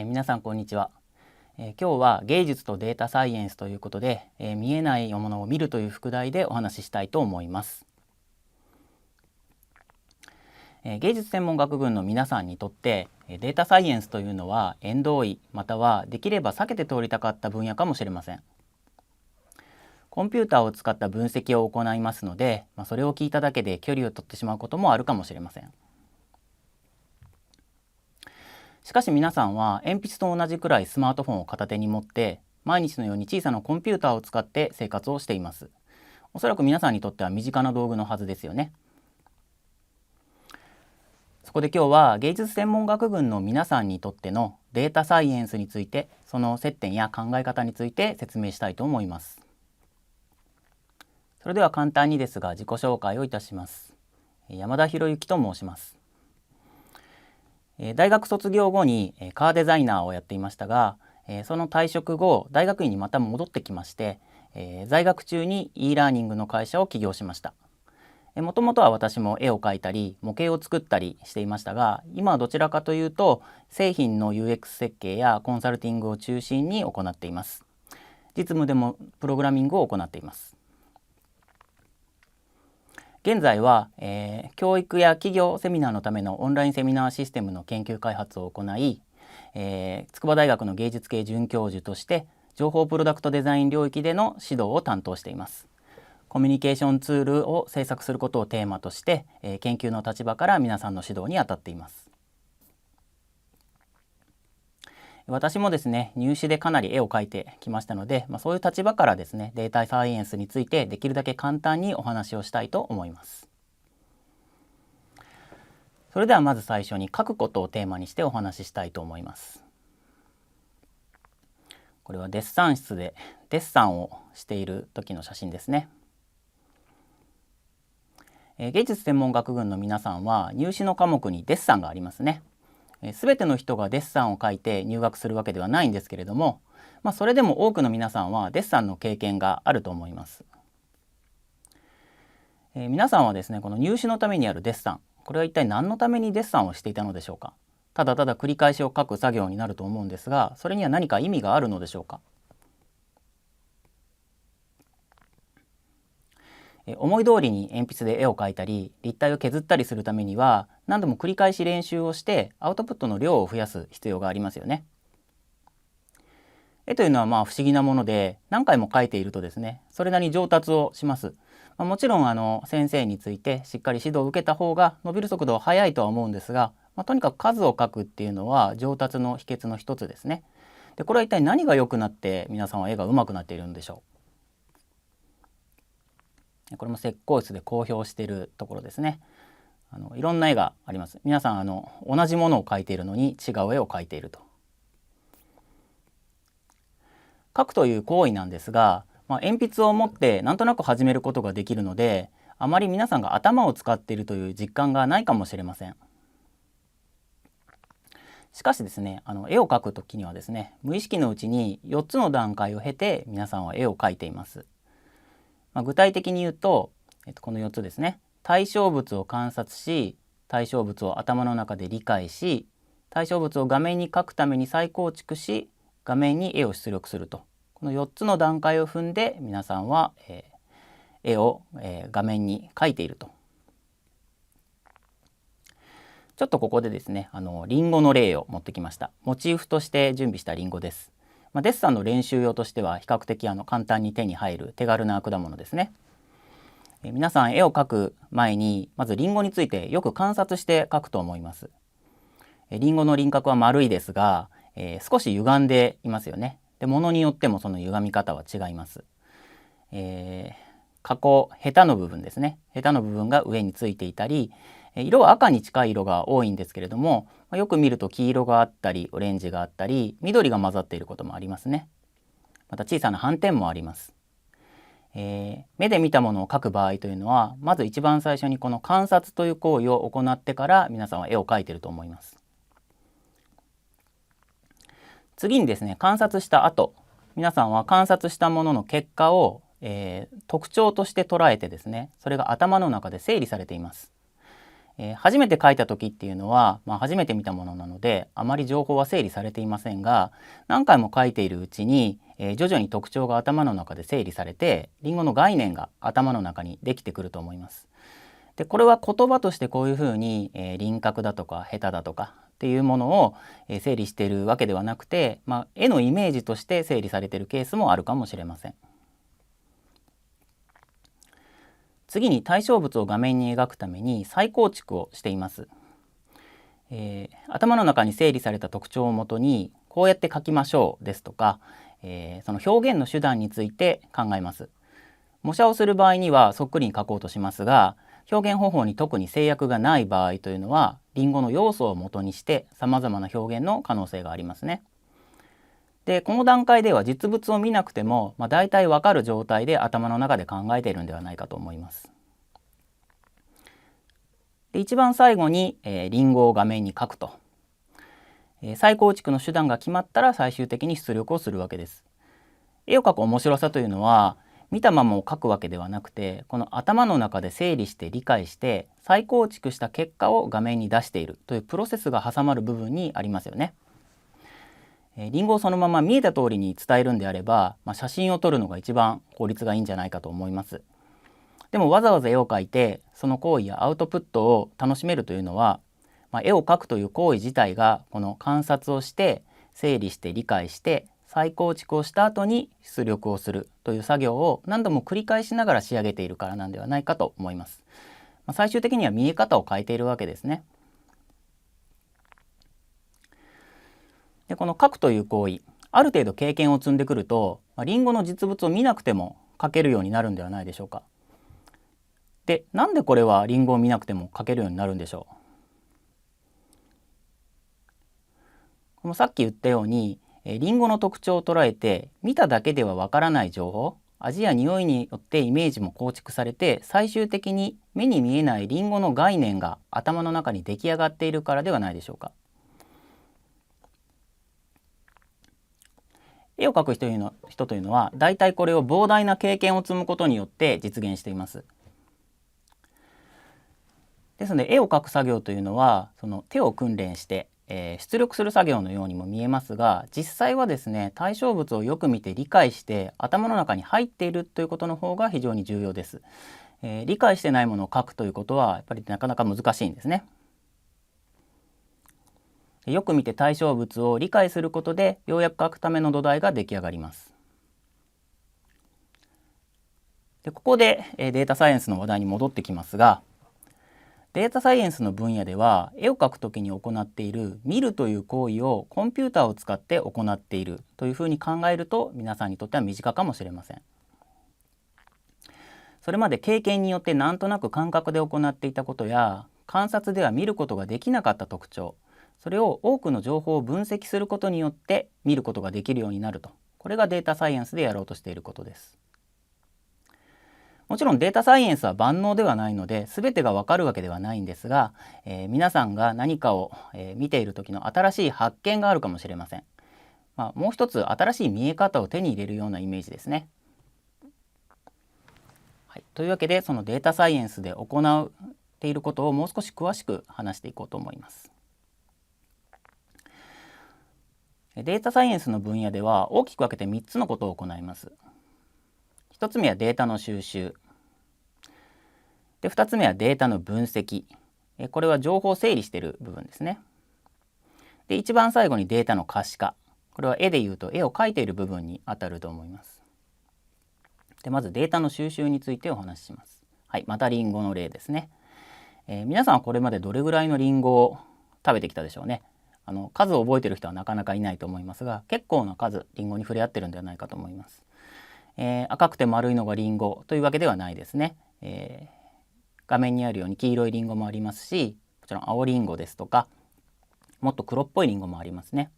皆さんこんにちは。今日は芸術とデータサイエンスということで、見えないものを見るという副題でお話ししたいと思います。芸術専門学群の皆さんにとってデータサイエンスというのは縁遠い、またはできれば避けて通りたかった分野かもしれません。コンピューターを使った分析を行いますので、それを聞いただけで距離を取ってしまうこともあるかもしれません。しかし皆さんは鉛筆と同じくらいスマートフォンを片手に持って毎日のように小さなコンピューターを使って生活をしています。おそらく皆さんにとっては身近な道具のはずですよね。そこで今日は芸術専門学群の皆さんにとってのデータサイエンスについて、その接点や考え方について説明したいと思います。それでは簡単にですが自己紹介をいたします。山田博之と申します。大学卒業後にカーデザイナーをやっていましたが、その退職後大学院にまた戻ってきまして、在学中に e ラーニングの会社を起業しました。もともとは私も絵を描いたり模型を作ったりしていましたが、今はどちらかというと製品の UX 設計やコンサルティングを中心に行っています。実務でもプログラミングを行っています。現在は、教育や企業セミナーのためのオンラインセミナーシステムの研究開発を行い、筑波大学の芸術系准教授として情報プロダクトデザイン領域での指導を担当しています。コミュニケーションツールを制作することをテーマとして、研究の立場から皆さんの指導に当たっています。私もですね、入試でかなり絵を描いてきましたので、そういう立場からですね、データサイエンスについてできるだけ簡単にお話をしたいと思います。それではまず最初に書くことをテーマにしてお話ししたいと思います。これはデッサン室でデッサンをしている時の写真ですね。芸術専門学群の皆さんは入試の科目にデッサンがありますね。すべての人がデッサンを書いて入学するわけではないんですけれども、それでも多くの皆さんはデッサンの経験があると思います。皆さんはですね、この入試のためにあるデッサン、これは一体何のためにデッサンをしていたのでしょうか。ただただ繰り返しを書く作業になると思うんですが、それには何か意味があるのでしょうか。思い通りに鉛筆で絵を描いたり立体を削ったりするためには何度も繰り返し練習をしてアウトプットの量を増やす必要がありますよね。絵というのは不思議なもので、何回も描いているとですね、それなりに上達をします。もちろん先生についてしっかり指導を受けた方が伸びる速度は速いとは思うんですが、とにかく数を描くっていうのは上達の秘訣の一つですね。でこれは一体何が良くなって皆さんは絵が上手くなっているんでしょう。これも石膏室で公表しているところですね。いろんな絵があります。皆さん同じものを描いているのに違う絵を描いていると。描くという行為なんですが、鉛筆を持ってなんとなく始めることができるので、あまり皆さんが頭を使っているという実感がないかもしれません。しかしですね、絵を描くときにはですね、無意識のうちに4つの段階を経て皆さんは絵を描いています。具体的に言うと、この4つですね。対象物を観察し、対象物を頭の中で理解し、対象物を画面に描くために再構築し、画面に絵を出力すると、この4つの段階を踏んで皆さんは、絵を、画面に描いていると。ちょっとここでですね、リンゴの例を持ってきました。モチーフとして準備したリンゴです。デッサンの練習用としては比較的簡単に手に入る手軽な果物ですね。皆さん絵を描く前にまずリンゴについてよく観察して描くと思います。リンゴの輪郭は丸いですが、少し歪んでいますよね。で、ものによってもその歪み方は違います。ヘタの部分ですね。ヘタの部分が上についていたり、色は赤に近い色が多いんですけれども、よく見ると黄色があったりオレンジがあったり緑が混ざっていることもありますね。また小さな斑点もあります。目で見たものを描く場合というのは、まず一番最初にこの観察という行為を行ってから皆さんは絵を描いていると思います。次にですね、観察した後、皆さんは観察したものの結果を、特徴として捉えてですね、それが頭の中で整理されています。初めて書いた時っていうのは、初めて見たものなのであまり情報は整理されていませんが、何回も書いているうちに、徐々に特徴が頭の中で整理されてりんごの概念が頭の中にできてくると思います。でこれは言葉としてこういうふうに、輪郭だとかヘタだとかっていうものを、整理しているわけではなくて、絵のイメージとして整理されているケースもあるかもしれません。次に対象物を画面に描くために再構築をしています。頭の中に整理された特徴をもとにこうやって書きましょうですとか、その表現の手段について考えます。模写をする場合にはそっくりに書こうとしますが、表現方法に特に制約がない場合というのはりんごの要素をもとにしてさまざまな表現の可能性がありますね。でこの段階では実物を見なくても、だいたいわかる状態で頭の中で考えているんではないかと思います。で一番最後に、リンゴを画面に書くと、再構築の手段が決まったら最終的に出力をするわけです。絵を描く面白さというのは見たままを描くわけではなくて、この頭の中で整理して理解して再構築した結果を画面に出しているというプロセスが挟まる部分にありますよね。リンゴをそのまま見えた通りに伝えるんであれば、写真を撮るのが一番効率がいいんじゃないかと思います。でもわざわざ絵を描いてその行為やアウトプットを楽しめるというのは、絵を描くという行為自体がこの観察をして整理して理解して再構築をした後に出力をするという作業を何度も繰り返しながら仕上げているからなんではないかと思います。最終的には見え方を変えているわけですね。でこの書くという行為、ある程度経験を積んでくると、りんごの実物を見なくても書けるようになるんではないでしょうか。でなんでこれはりんごを見なくても書けるようになるんでしょう。このさっき言ったようにりんごの特徴を捉えて見ただけではわからない情報、味や匂いによってイメージも構築されて、最終的に目に見えないりんごの概念が頭の中に出来上がっているからではないでしょうか。絵を描く人というのはだいたいこれを膨大な経験を積むことによって実現しています。ですので絵を描く作業というのはその手を訓練して、出力する作業のようにも見えますが、実際はですね、対象物をよく見て理解して頭の中に入っているということの方が非常に重要です。理解してないものを描くということはやっぱりなかなか難しいんですね。よく見て対象物を理解することでようやく描くための土台が出来上がります。でここでデータサイエンスの話題に戻ってきますが、データサイエンスの分野では絵を描くときに行っている見るという行為をコンピューターを使って行っているというふうに考えると皆さんにとっては身近かもしれません。それまで経験によってなんとなく感覚で行っていたことや観察では見ることができなかった特徴、それを多くの情報を分析することによって見ることができるようになると、これがデータサイエンスでやろうとしていることです。もちろんデータサイエンスは万能ではないので全てがわかるわけではないんですが、皆さんが何かを、見ている時の新しい発見があるかもしれません。もう一つ新しい見え方を手に入れるようなイメージですね。はい、というわけでそのデータサイエンスで行っていることをもう少し詳しく話していこうと思います。データサイエンスの分野では大きく分けて3つのことを行います。1つ目はデータの収集で、2つ目はデータの分析、これは情報を整理している部分ですね。で一番最後にデータの可視化、これは絵でいうと絵を描いている部分にあたると思います。でまずデータの収集についてお話しします。はい、またリンゴの例ですね。皆さんはこれまでどれぐらいのリンゴを食べてきたでしょうね。数を覚えている人はなかなかいないと思いますが、結構な数リンゴに触れ合ってるんではないかと思います。赤くて丸いのがリンゴというわけではないですね。画面にあるように黄色いリンゴもありますし、もちろん青リンゴですとかもっと黒っぽいリンゴもありますね。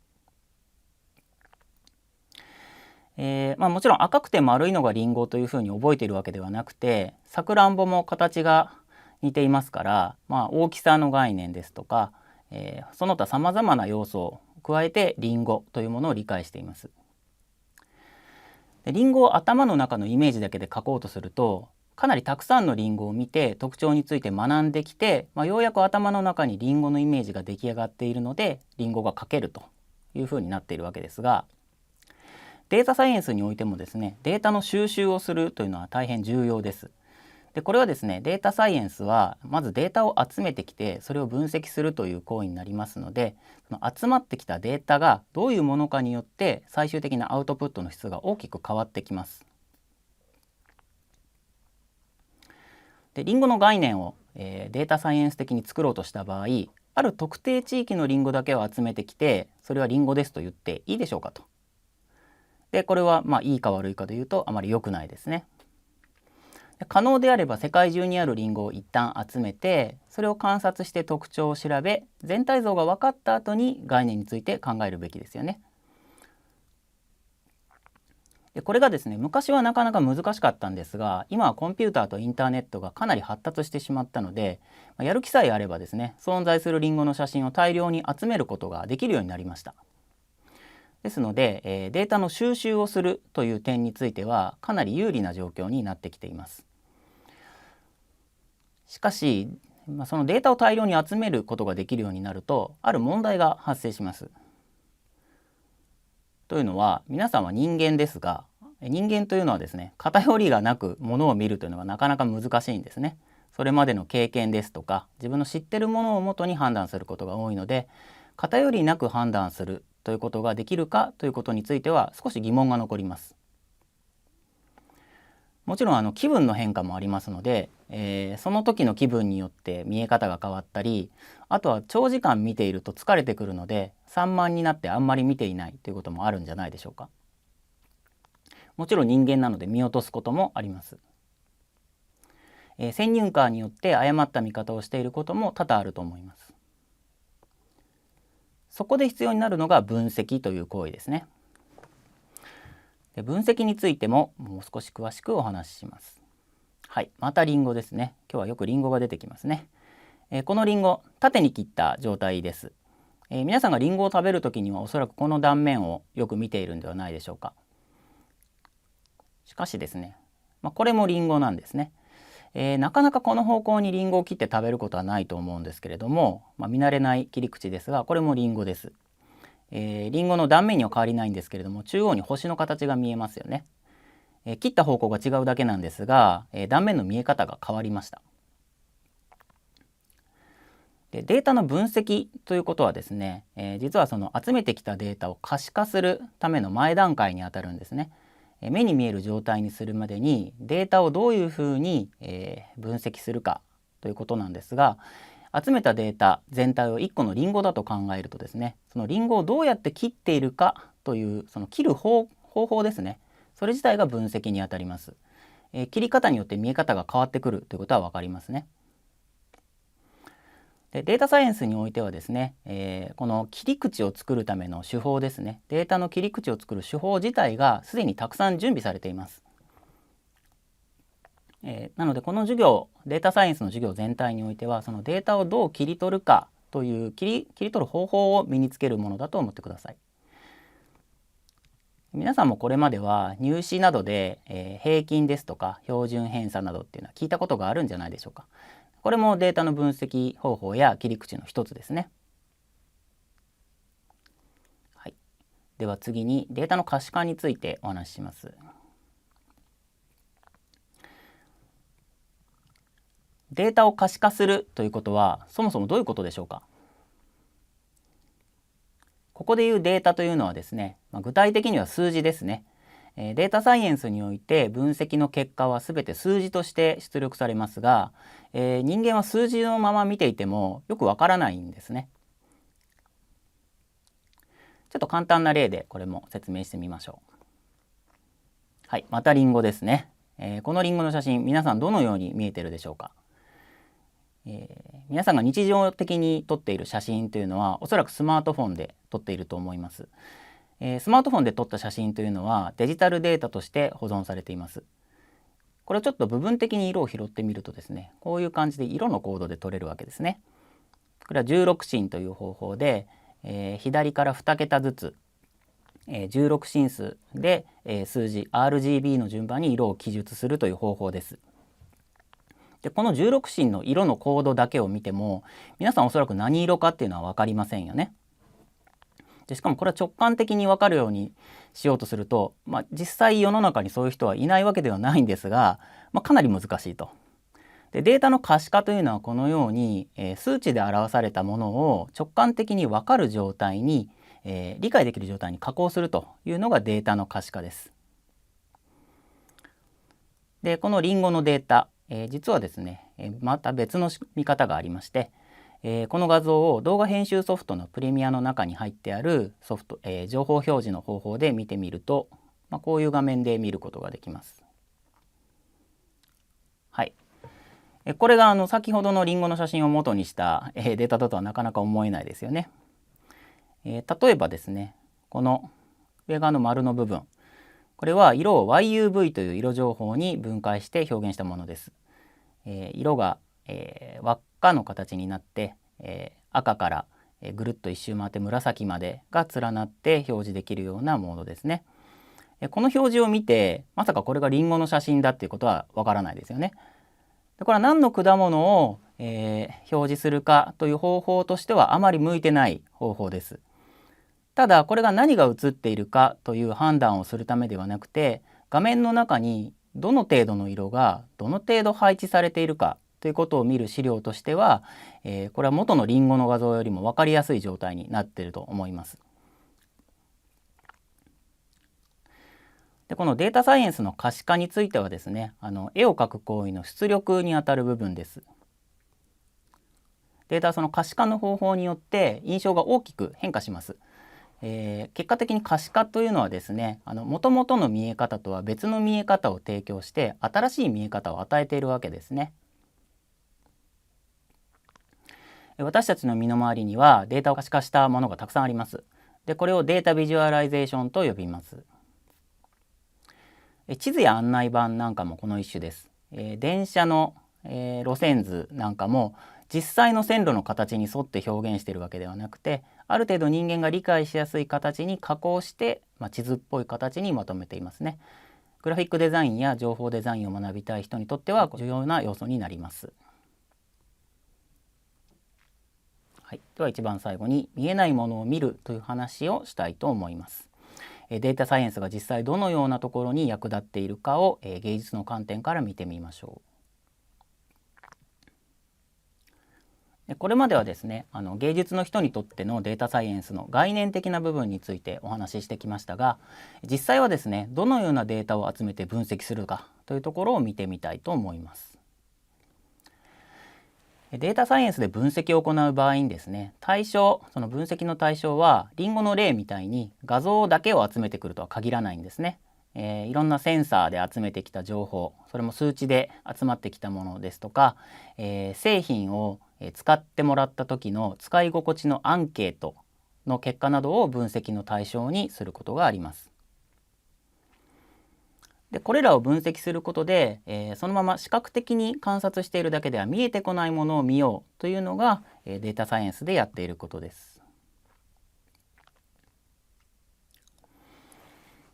もちろん赤くて丸いのがリンゴというふうに覚えているわけではなくて、さくらんぼも形が似ていますから、大きさの概念ですとか、その他さまざまな要素を加えてリンゴというものを理解しています。でリンゴを頭の中のイメージだけで描こうとするとかなりたくさんのリンゴを見て特徴について学んできて、ようやく頭の中にリンゴのイメージが出来上がっているのでリンゴが描けるというふうになっているわけですが、データサイエンスにおいてもですね、データの収集をするというのは大変重要です。でこれはですね、データサイエンスはまずデータを集めてきてそれを分析するという行為になりますので、その集まってきたデータがどういうものかによって最終的なアウトプットの質が大きく変わってきます。でリンゴの概念を、データサイエンス的に作ろうとした場合、ある特定地域のリンゴだけを集めてきてそれはリンゴですと言っていいでしょうかと。でこれはいいか悪いかというとあまり良くないですね。可能であれば世界中にあるリンゴを一旦集めてそれを観察して特徴を調べ全体像が分かった後に概念について考えるべきですよね。でこれがですね、昔はなかなか難しかったんですが、今はコンピューターとインターネットがかなり発達してしまったので、やる気さえあればですね、存在するリンゴの写真を大量に集めることができるようになりました。ですので、データの収集をするという点についてはかなり有利な状況になってきています。しかし、そのデータを大量に集めることができるようになるとある問題が発生します。というのは、皆さんは人間ですが、人間というのはですね、偏りがなくものを見るというのがなかなか難しいんですね。それまでの経験ですとか自分の知っているものをもとに判断することが多いので、偏りなく判断するということができるかということについては少し疑問が残ります。もちろん気分の変化もありますので、その時の気分によって見え方が変わったり、あとは長時間見ていると疲れてくるので散漫になってあんまり見ていないということもあるんじゃないでしょうか。もちろん人間なので見落とすこともあります。先入観によって誤った見方をしていることも多々あると思います。そこで必要になるのが分析という行為ですね。で分析についてももう少し詳しくお話しします。はい、またリンゴですね。今日はよくリンゴが出てきますね。このリンゴ、縦に切った状態です。皆さんがリンゴを食べるときにはおそらくこの断面をよく見ているんではないでしょうか。しかしですね、これもリンゴなんですね。なかなかこの方向にリンゴを切って食べることはないと思うんですけれども、見慣れない切り口ですがこれもリンゴです。リンゴの断面には変わりないんですけれども、中央に星の形が見えますよね。切った方向が違うだけなんですが、断面の見え方が変わりました。でデータの分析ということはですね、実はその集めてきたデータを可視化するための前段階にあたるんですね。目に見える状態にするまでにデータをどういうふうに、分析するかということなんですが、集めたデータ全体を1個のリンゴだと考えるとですね、そのリンゴをどうやって切っているかというその切る方法ですね、それ自体が分析にあたります。切り方によって見え方が変わってくるということは分かりますね。でデータサイエンスにおいてはですね、この切り口を作るための手法ですね、データの切り口を作る手法自体がすでにたくさん準備されています。なのでこの授業、データサイエンスの授業全体においてはそのデータをどう切り取るかという切り取る方法を身につけるものだと思ってください。皆さんもこれまでは入試などで、平均ですとか標準偏差などっていうのは聞いたことがあるんじゃないでしょうか。これもデータの分析方法や切り口の一つですね。はい、では次にデータの可視化についてお話しします。データを可視化するということはそもそもどういうことでしょうか。ここでいうデータというのはですね、具体的には数字ですね。データサイエンスにおいて分析の結果はすべて数字として出力されますが、人間は数字のまま見ていてもよくわからないんですね。ちょっと簡単な例でこれも説明してみましょう。はい、またリンゴですね。このリンゴの写真、皆さんどのように見えているでしょうか。皆さんが日常的に撮っている写真というのはおそらくスマートフォンで撮っていると思います。スマートフォンで撮った写真というのはデジタルデータとして保存されています。これをちょっと部分的に色を拾ってみるとですね、こういう感じで色のコードで撮れるわけですね。これは16進という方法で、左から2桁ずつ、16進数で、数字 RGB の順番に色を記述するという方法です。でこの16進の色のコードだけを見ても皆さんおそらく何色かっていうのは分かりませんよね。でしかもこれは直感的に分かるようにしようとすると、実際世の中にそういう人はいないわけではないんですが、かなり難しいと。でデータの可視化というのはこのように、数値で表されたものを直感的に分かる状態に、理解できる状態に加工するというのがデータの可視化です。でこのリンゴのデータ、実はですね、また別の見方がありまして、この画像を動画編集ソフトのプレミアの中に入ってあるソフト、情報表示の方法で見てみると、こういう画面で見ることができます。はい。これが先ほどのリンゴの写真を元にしたデータだとはなかなか思えないですよね。例えばですね、この上側の丸の部分、これは色を YUV という色情報に分解して表現したものです。色が、輪っかの形になって、赤からぐるっと一周回って紫までが連なって表示できるようなモードですね。この表示を見てまさかこれがリンゴの写真だっていうことはわからないですよね。これは何の果物を、表示するかという方法としてはあまり向いてない方法です。ただこれが何が映っているかという判断をするためではなくて、画面の中にどの程度の色がどの程度配置されているかということを見る資料としては、これは元のリンゴの画像よりも分かりやすい状態になっていると思います。でこのデータサイエンスの可視化についてはですね、絵を描く行為の出力にあたる部分です。データはその可視化の方法によって印象が大きく変化します。結果的に可視化というのはですね、もともとの見え方とは別の見え方を提供して新しい見え方を与えているわけですね。私たちの身の回りにはデータを可視化したものがたくさんあります。でこれをデータビジュアライゼーションと呼びます。地図や案内板なんかもこの一種です。電車の、路線図なんかも実際の線路の形に沿って表現しているわけではなくて、ある程度人間が理解しやすい形に加工して、地図っぽい形にまとめていますね。グラフィックデザインや情報デザインを学びたい人にとっては重要な要素になります。はい、では一番最後に見えないものを見るという話をしたいと思います。データサイエンスが実際どのようなところに役立っているかを芸術の観点から見てみましょう。これまではですね、芸術の人にとってのデータサイエンスの概念的な部分についてお話ししてきましたが、実際はですね、どのようなデータを集めて分析するかというところを見てみたいと思います。データサイエンスで分析を行う場合にですね、その分析の対象はリンゴの例みたいに画像だけを集めてくるとは限らないんですね。いろんなセンサーで集めてきた情報、それも数値で集まってきたものですとか、製品を使ってもらった時の使い心地のアンケートの結果などを分析の対象にすることがあります。でこれらを分析することで、そのまま視覚的に観察しているだけでは見えてこないものを見ようというのが、データサイエンスでやっていることです。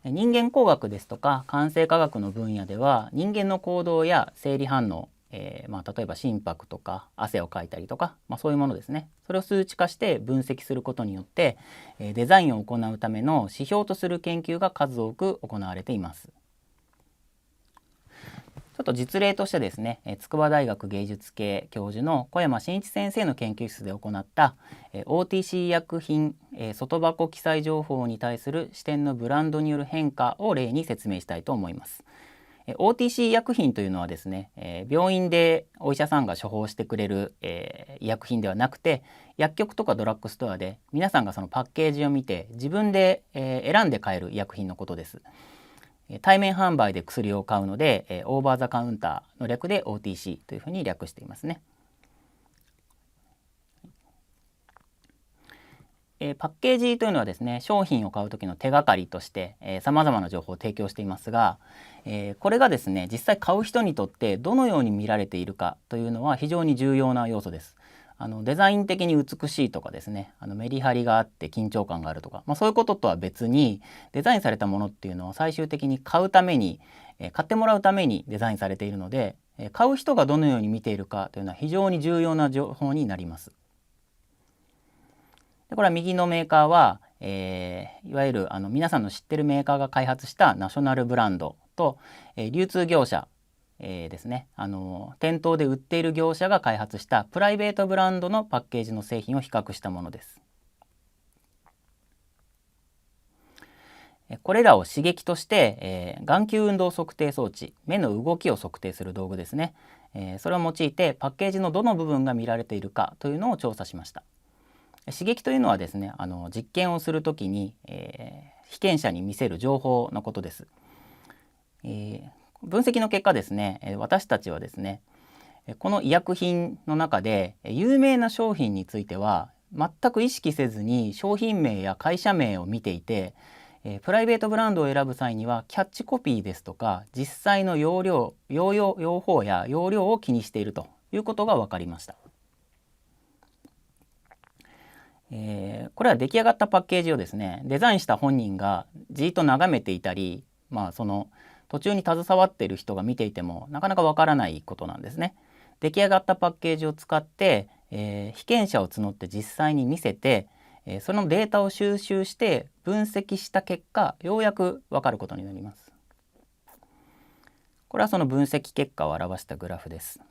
人間工学ですとか感性科学の分野では人間の行動や生理反応、例えば心拍とか汗をかいたりとか、そういうものですね、それを数値化して分析することによってデザインを行うための指標とする研究が数多く行われています。ちょっと実例としてですね、筑波大学芸術系教授の小山真一先生の研究室で行った OTC 医薬品外箱記載情報に対する視点のブランドによる変化を例に説明したいと思います。OTC 医薬品というのはですね、病院でお医者さんが処方してくれる、医薬品ではなくて、薬局とかドラッグストアで皆さんがそのパッケージを見て自分で、選んで買える医薬品のことです。対面販売で薬を買うので、オーバーザカウンターの略で OTC というふうに略していますね。パッケージというのはですね、商品を買う時の手がかりとしてさまざまな情報を提供していますが、これがですね、実際買う人にとってどのように見られているかというのは非常に重要な要素です。デザイン的に美しいとかですね、メリハリがあって緊張感があるとか、そういうこととは別にデザインされたものっていうのは最終的に買ってもらうためにデザインされているので、買う人がどのように見ているかというのは非常に重要な情報になります。でこれは右のメーカーは、いわゆる皆さんの知ってるメーカーが開発したナショナルブランドと、流通業者、ですね、店頭で売っている業者が開発したプライベートブランドのパッケージの製品を比較したものです。これらを刺激として、眼球運動測定装置、目の動きを測定する道具ですね、それを用いてパッケージのどの部分が見られているかというのを調査しました。刺激というのはですね、実験をするときに、被験者に見せる情報のことです。分析の結果ですね、私たちはですね、この医薬品の中で有名な商品については全く意識せずに商品名や会社名を見ていて、プライベートブランドを選ぶ際にはキャッチコピーですとか実際の用法や容量を気にしているということが分かりました。これは出来上がったパッケージをですね、デザインした本人がじっと眺めていたり、その途中に携わっている人が見ていてもなかなかわからないことなんですね。出来上がったパッケージを使って、被験者を募って実際に見せて、そのデータを収集して分析した結果、ようやくわかることになります。これはその分析結果を表したグラフです。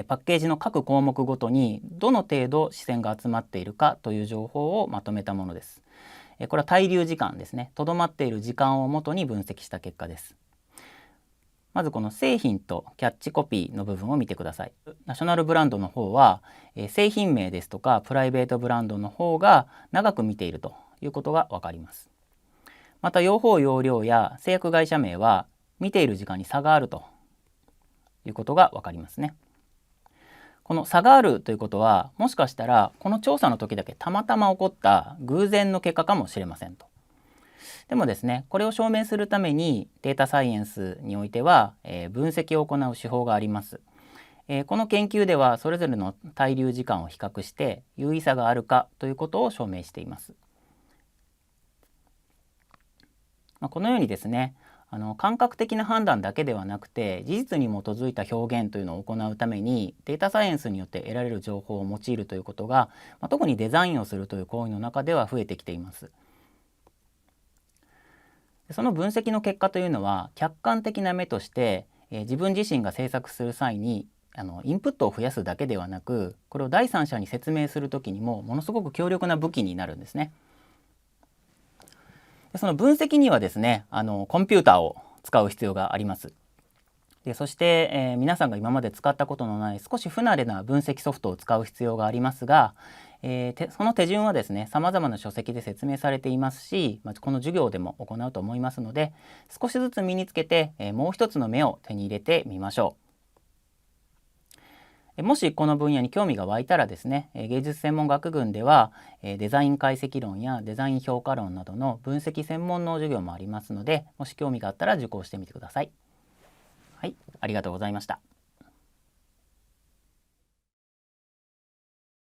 パッケージの各項目ごとにどの程度視線が集まっているかという情報をまとめたものです。これは滞留時間ですね。とどまっている時間をもとに分析した結果です。まずこの製品とキャッチコピーの部分を見てください。ナショナルブランドの方は、製品名ですとかプライベートブランドの方が長く見ているということがわかります。また用法用量や製薬会社名は見ている時間に差があるということがわかりますね。この差があるということは、もしかしたらこの調査の時だけたまたま起こった偶然の結果かもしれませんと。でもですね、これを証明するためにデータサイエンスにおいては、分析を行う手法があります。この研究ではそれぞれの滞留時間を比較して有意差があるかということを証明しています。このようにですね、感覚的な判断だけではなくて事実に基づいた表現というのを行うためにデータサイエンスによって得られる情報を用いるということが、特にデザインをするという行為の中では増えてきています。その分析の結果というのは客観的な目として、自分自身が制作する際にインプットを増やすだけではなく、これを第三者に説明する時にもものすごく強力な武器になるんですね。その分析にはですね、コンピューターを使う必要があります。でそして、皆さんが今まで使ったことのない少し不慣れな分析ソフトを使う必要がありますが、その手順はですね、様々な書籍で説明されていますし、この授業でも行うと思いますので、少しずつ身につけて、もう一つの目を手に入れてみましょう。もしこの分野に興味が湧いたらですね、芸術専門学群ではデザイン解析論やデザイン評価論などの分析専門の授業もありますので、もし興味があったら受講してみてください。はい、ありがとうございました。